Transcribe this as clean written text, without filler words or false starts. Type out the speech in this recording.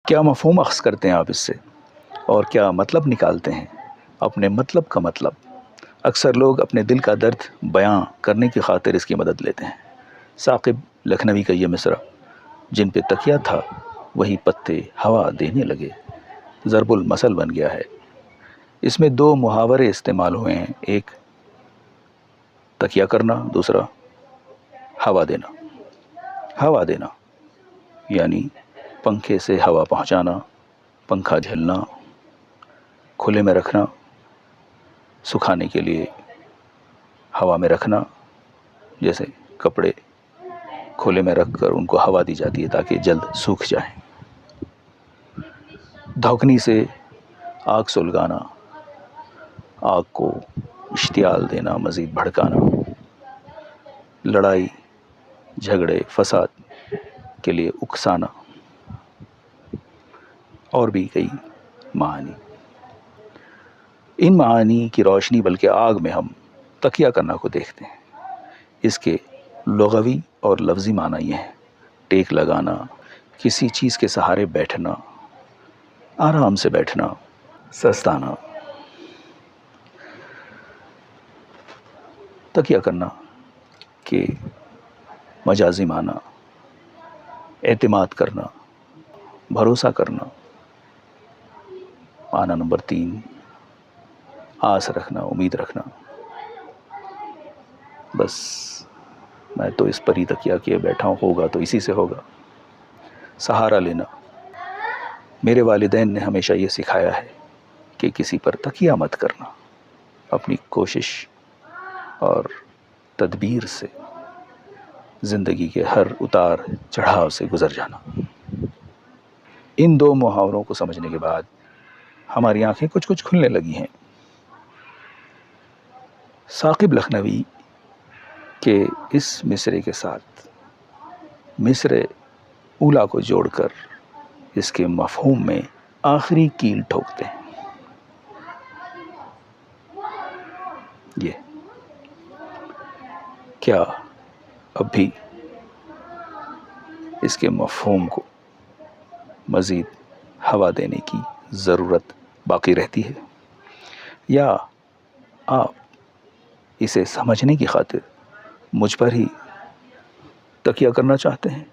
کیا مفہوم اخذ کرتے ہیں آپ اس سے، اور کیا مطلب نکالتے ہیں؟ اپنے مطلب کا مطلب اکثر لوگ اپنے دل کا درد بیاں کرنے کی خاطر اس کی مدد لیتے ہیں۔ ثاقب لکھنوی کا یہ مصرع، جن پہ تکیہ تھا وہی پتے ہوا دینے لگے، ضرب المثل بن گیا ہے۔ اس میں دو محاورے استعمال ہوئے ہیں، ایک تکیہ کرنا، دوسرا ہوا دینا۔ ہوا دینا یعنی پنکھے سے ہوا پہنچانا، پنکھا جھلنا، کھلے میں رکھنا، سکھانے کے لیے ہوا میں رکھنا، جیسے کپڑے کھلے میں رکھ کر ان کو ہوا دی جاتی ہے تاکہ جلد سوکھ جائیں۔ دھوکنی سے آگ سلگانا، آگ کو اشتعال دینا، مزید بھڑکانا، لڑائی جھگڑے فساد کے لیے اکسانا، اور بھی کئی معانی۔ ان معانی کی روشنی بلکہ آگ میں ہم تکیہ کرنا کو دیکھتے ہیں۔ اس کے لغوی اور لفظی معنی یہ ہیں: ٹیک لگانا، کسی چیز کے سہارے بیٹھنا، آرام سے بیٹھنا، سستانا۔ تکیہ کرنا کے مجازی معنی: اعتماد کرنا، بھروسہ کرنا۔ معنی نمبر 3، آس رکھنا، امید رکھنا۔ بس میں تو اس پر ہی تکیہ کیے بیٹھا ہوں، ہوگا تو اسی سے ہوگا۔ سہارا لینا، میرے والدین نے ہمیشہ یہ سکھایا ہے کہ کسی پر تکیہ مت کرنا، اپنی کوشش اور تدبیر سے زندگی کے ہر اتار چڑھاؤ سے گزر جانا۔ ان دو محاوروں کو سمجھنے کے بعد ہماری آنکھیں کچھ کچھ کھلنے لگی ہیں۔ ثاقب لکھنوی کے اس مصرعے کے ساتھ مصرع اولیٰ کو جوڑ کر اس کے مفہوم میں آخری کیل ٹھوکتے ہیں۔ یہ کیا اب بھی اس کے مفہوم کو مزید ہوا دینے کی ضرورت باقی رہتی ہے، یا آپ اسے سمجھنے کی خاطر مجھ پر ہی تکیہ کرنا چاہتے ہیں؟